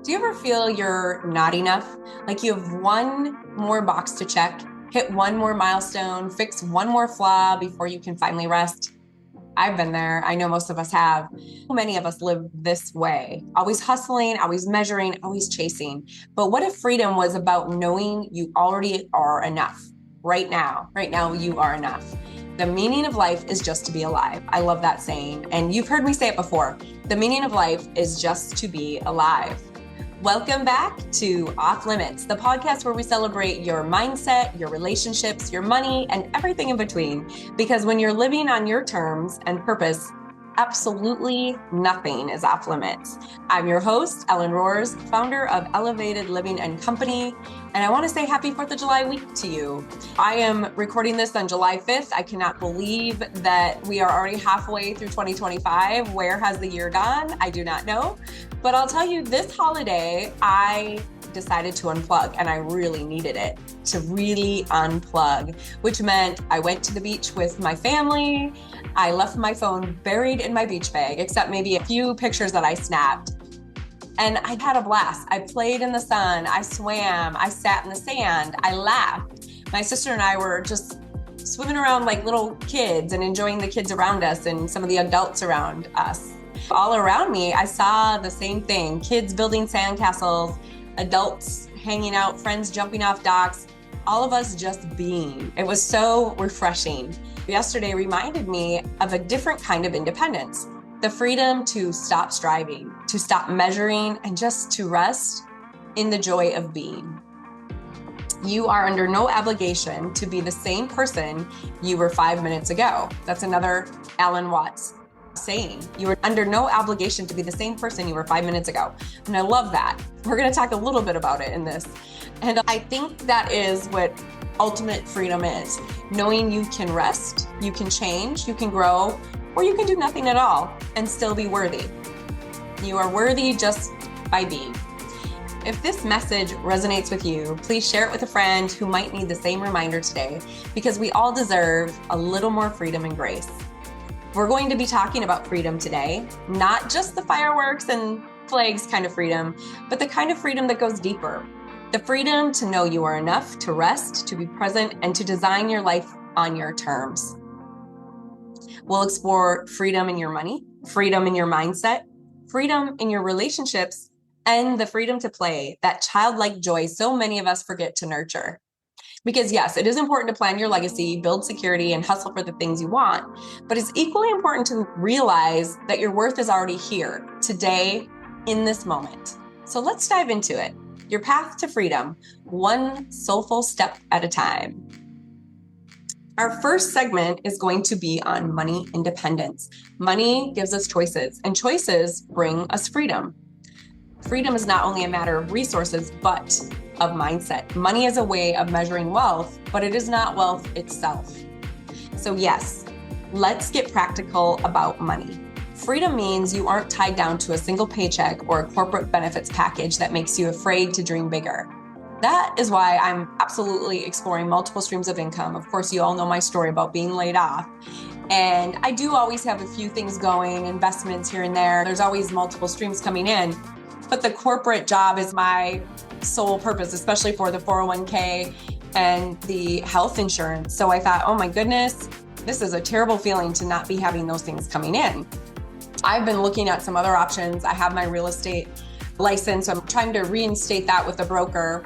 Do you ever feel you're not enough? Like you have one more box to check, hit one more milestone, fix one more flaw before you can finally rest? I've been there. I know most of us have. Many of us live this way, always hustling, always measuring, always chasing. But what if freedom was about knowing you already are enough? Right now, you are enough. The meaning of life is just to be alive. I love that saying. And you've heard me say it before. The meaning of life is just to be alive. Welcome back to Off Limits, the podcast where we celebrate your mindset, your relationships, your money, and everything in between. Because when you're living on your terms and purpose, absolutely nothing is off limits. I'm your host, Ellen Roers, founder of Elevated Living and Company, and I want to say happy 4th of July week to you. I am recording this on July 5th. I cannot believe that we are already halfway through 2025. Where has the year gone? I do not know. But I'll tell you, this holiday, I decided to unplug, and I really needed it to really unplug, which meant I went to the beach with my family. I left my phone buried in my beach bag, except maybe a few pictures that I snapped. And I had a blast. I played in the sun. I swam. I sat in the sand. I laughed. My sister and I were just swimming around like little kids and enjoying the kids around us and some of the adults around us. All around me, I saw the same thing. Kids building sandcastles, adults hanging out, friends jumping off docks, all of us just being. It was so refreshing. Yesterday reminded me of a different kind of independence, the freedom to stop striving, to stop measuring, and just to rest in the joy of being. You are under no obligation to be the same person you were 5 minutes ago. That's another Alan Watts saying. You are under no obligation to be the same person you were 5 minutes ago. And I love that. We're going to talk a little bit about it in this. And I think that is what ultimate freedom is. Knowing you can rest, you can change, you can grow, or you can do nothing at all and still be worthy. You are worthy just by being. If this message resonates with you, please share it with a friend who might need the same reminder today, because we all deserve a little more freedom and grace. We're going to be talking about freedom today, not just the fireworks and flags kind of freedom, but the kind of freedom that goes deeper. The freedom to know you are enough, to rest, to be present, and to design your life on your terms. We'll explore freedom in your money, freedom in your mindset, freedom in your relationships, and the freedom to play, that childlike joy so many of us forget to nurture. Because yes, it is important to plan your legacy, build security, and hustle for the things you want. But it's equally important to realize that your worth is already here, today, in this moment. So let's dive into it. Your path to freedom, one soulful step at a time. Our first segment is going to be on money independence. Money gives us choices, and choices bring us freedom. Freedom is not only a matter of resources, but of mindset. Money is a way of measuring wealth, but it is not wealth itself. So yes, let's get practical about money. Freedom means you aren't tied down to a single paycheck or a corporate benefits package that makes you afraid to dream bigger. That is why I'm absolutely exploring multiple streams of income. Of course, you all know my story about being laid off. And I do always have a few things going, investments here and there. There's always multiple streams coming in. But the corporate job is my sole purpose, especially for the 401k and the health insurance. So I thought, oh my goodness, this is a terrible feeling to not be having those things coming in. I've been looking at some other options. I have my real estate license. So I'm trying to reinstate that with a broker.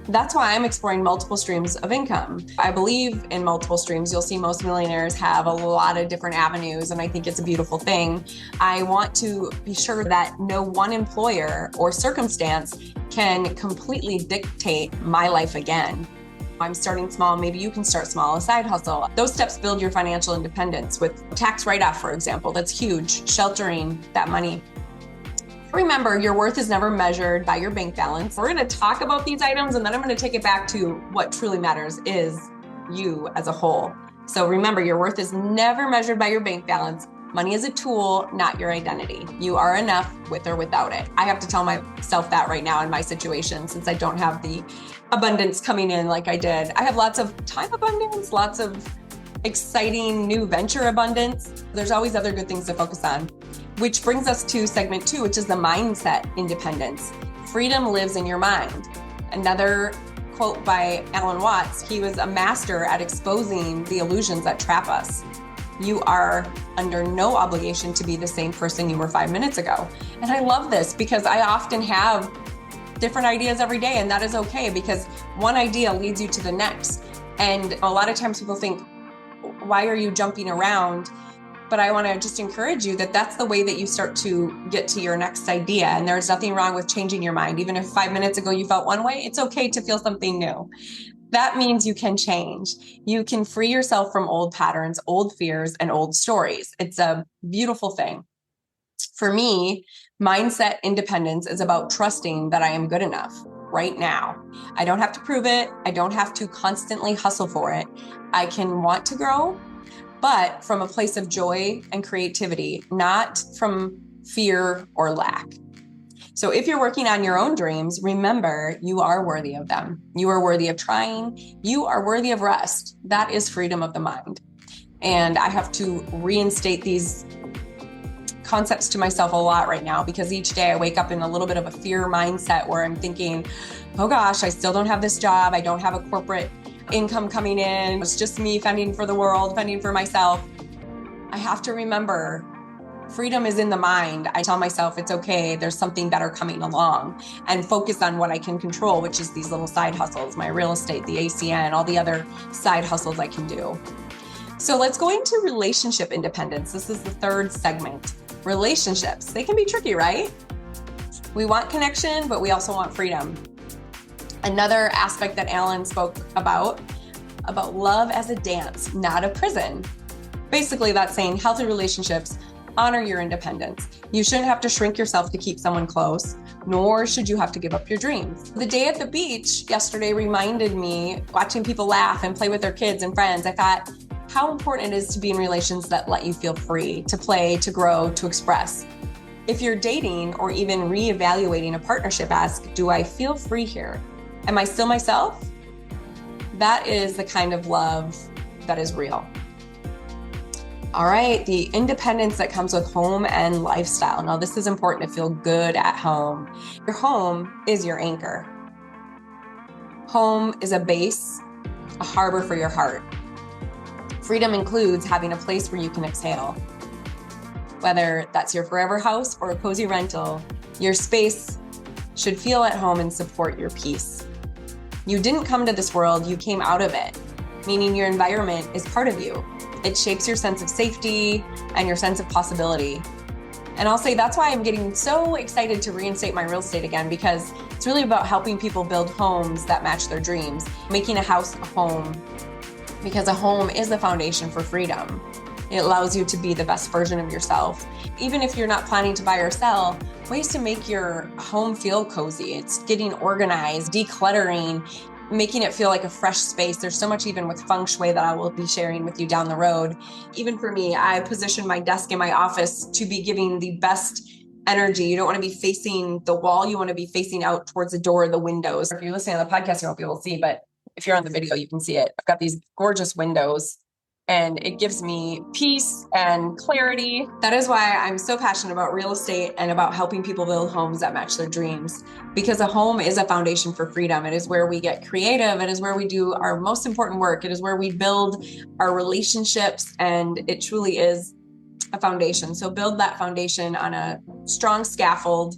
That's why I'm exploring multiple streams of income. I believe in multiple streams. You'll see most millionaires have a lot of different avenues, and I think it's a beautiful thing. I want to be sure that no one employer or circumstance can completely dictate my life again. I'm starting small. Maybe you can start small, a side hustle. Those steps build your financial independence with tax write-off, for example. That's huge, sheltering that money. Remember, your worth is never measured by your bank balance. We're going to talk about these items, and then I'm going to take it back to what truly matters is you as a whole. So remember, your worth is never measured by your bank balance. Money is a tool, not your identity. You are enough with or without it. I have to tell myself that right now in my situation, since I don't have the abundance coming in like I did. I have lots of time abundance, lots of exciting new venture abundance. There's always other good things to focus on, which brings us to segment 2, which is the mindset independence. Freedom lives in your mind. Another quote by Ellen Roers, he was a master at exposing the illusions that trap us. You are under no obligation to be the same person you were 5 minutes ago. And I love this because I often have different ideas every day, and that is okay because one idea leads you to the next. And a lot of times people think, why are you jumping around? But I want to just encourage you that that's the way that you start to get to your next idea. And there's nothing wrong with changing your mind. Even if 5 minutes ago you felt one way, it's okay to feel something new. That means you can change. You can free yourself from old patterns, old fears, and old stories. It's a beautiful thing. For me, mindset independence is about trusting that I am good enough right now. I don't have to prove it. I don't have to constantly hustle for it. I can want to grow, but from a place of joy and creativity, not from fear or lack. So if you're working on your own dreams, remember you are worthy of them. You are worthy of trying. You are worthy of rest. That is freedom of the mind. And I have to reinstate these concepts to myself a lot right now because each day I wake up in a little bit of a fear mindset where I'm thinking, oh gosh, I still don't have this job. I don't have a corporate income coming in. It's just me fending for the world, fending for myself. I have to remember freedom is in the mind. I tell myself it's okay. There's something better coming along and focus on what I can control, which is these little side hustles, my real estate, the ACN, all the other side hustles I can do. So let's go into relationship independence. This is the third segment. Relationships, they can be tricky, right? We want connection, but we also want freedom. Another aspect that Ellen spoke about love as a dance, not a prison. Basically, that's saying healthy relationships honor your independence. You shouldn't have to shrink yourself to keep someone close, nor should you have to give up your dreams. The day at the beach yesterday reminded me, watching people laugh and play with their kids and friends, I thought how important it is to be in relations that let you feel free, to play, to grow, to express. If you're dating or even reevaluating a partnership, ask, do I feel free here? Am I still myself? That is the kind of love that is real. All right, the independence that comes with home and lifestyle. Now, this is important to feel good at home. Your home is your anchor. Home is a base, a harbor for your heart. Freedom includes having a place where you can exhale. Whether that's your forever house or a cozy rental, your space should feel at home and support your peace. You didn't come to this world, you came out of it, meaning your environment is part of you. It shapes your sense of safety and your sense of possibility. And I'll say that's why I'm getting so excited to reinstate my real estate again, because it's really about helping people build homes that match their dreams, making a house a home, because a home is the foundation for freedom. It allows you to be the best version of yourself. Even if you're not planning to buy or sell, ways to make your home feel cozy. It's getting organized, decluttering, making it feel like a fresh space. There's so much even with feng shui that I will be sharing with you down the road. Even for me, I position my desk in my office to be giving the best energy. You don't want to be facing the wall. You want to be facing out towards the door or the windows. If you're listening on the podcast, you won't be able to see, but if you're on the video, you can see it. I've got these gorgeous windows and it gives me peace and clarity. That is why I'm so passionate about real estate and about helping people build homes that match their dreams, because a home is a foundation for freedom. It is where we get creative. It is where we do our most important work. It is where we build our relationships, and it truly is a foundation. So build that foundation on a strong scaffold.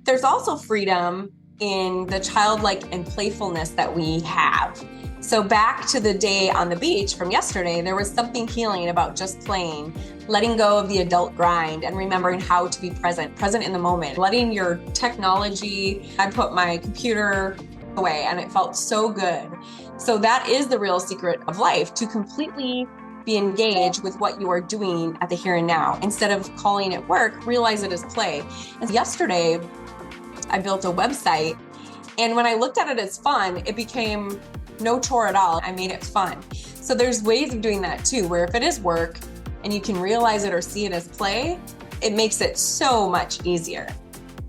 There's also freedom in the childlike and playfulness that we have. So back to the day on the beach from yesterday, there was something healing about just playing, letting go of the adult grind and remembering how to be present in the moment, letting your technology. I put my computer away and it felt so good. So that is the real secret of life, to completely be engaged with what you are doing at the here and now. Instead of calling it work, realize it as play. And yesterday, I built a website, and when I looked at it as fun, it became no chore at all. I made it fun. So there's ways of doing that too, where if it is work and you can realize it or see it as play, it makes it so much easier.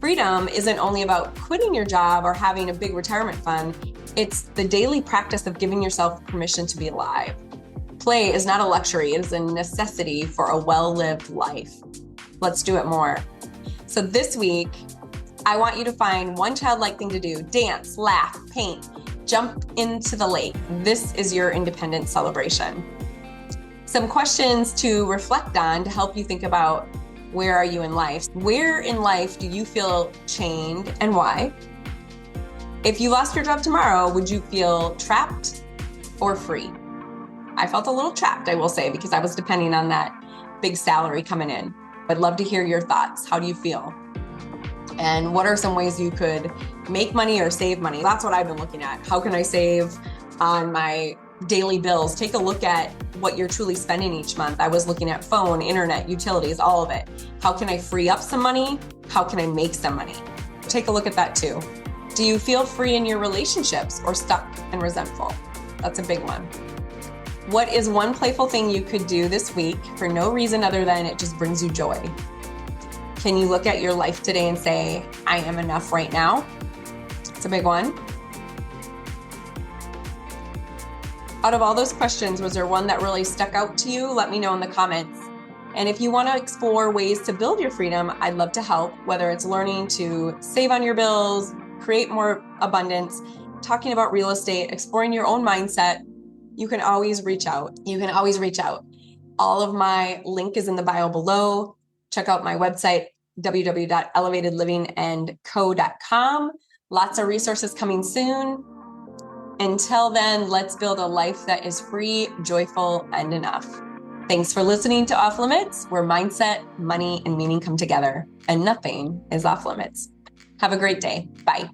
Freedom isn't only about quitting your job or having a big retirement fund. It's the daily practice of giving yourself permission to be alive. Play is not a luxury. It is a necessity for a well-lived life. Let's do it more. So this week, I want you to find one childlike thing to do. Dance, laugh, paint, jump into the lake. This is your independence celebration. Some questions to reflect on to help you think about, where are you in life? Where in life do you feel chained and why? If you lost your job tomorrow, would you feel trapped or free? I felt a little trapped, I will say, because I was depending on that big salary coming in. I'd love to hear your thoughts. How do you feel? And what are some ways you could make money or save money? That's what I've been looking at. How can I save on my daily bills? Take a look at what you're truly spending each month. I was looking at phone, internet, utilities, all of it. How can I free up some money? How can I make some money? Take a look at that too. Do you feel free in your relationships or stuck and resentful? That's a big one. What is one playful thing you could do this week for no reason other than it just brings you joy? Can you look at your life today and say, I am enough right now? It's a big one. Out of all those questions, was there one that really stuck out to you? Let me know in the comments. And if you want to explore ways to build your freedom, I'd love to help, whether it's learning to save on your bills, create more abundance, talking about real estate, exploring your own mindset. You can always reach out. All of my link is in the bio below. Check out my website, www.elevatedlivingandco.com. Lots of resources coming soon. Until then, let's build a life that is free, joyful, and enough. Thanks for listening to Off Limits, where mindset, money, and meaning come together, and nothing is off limits. Have a great day. Bye.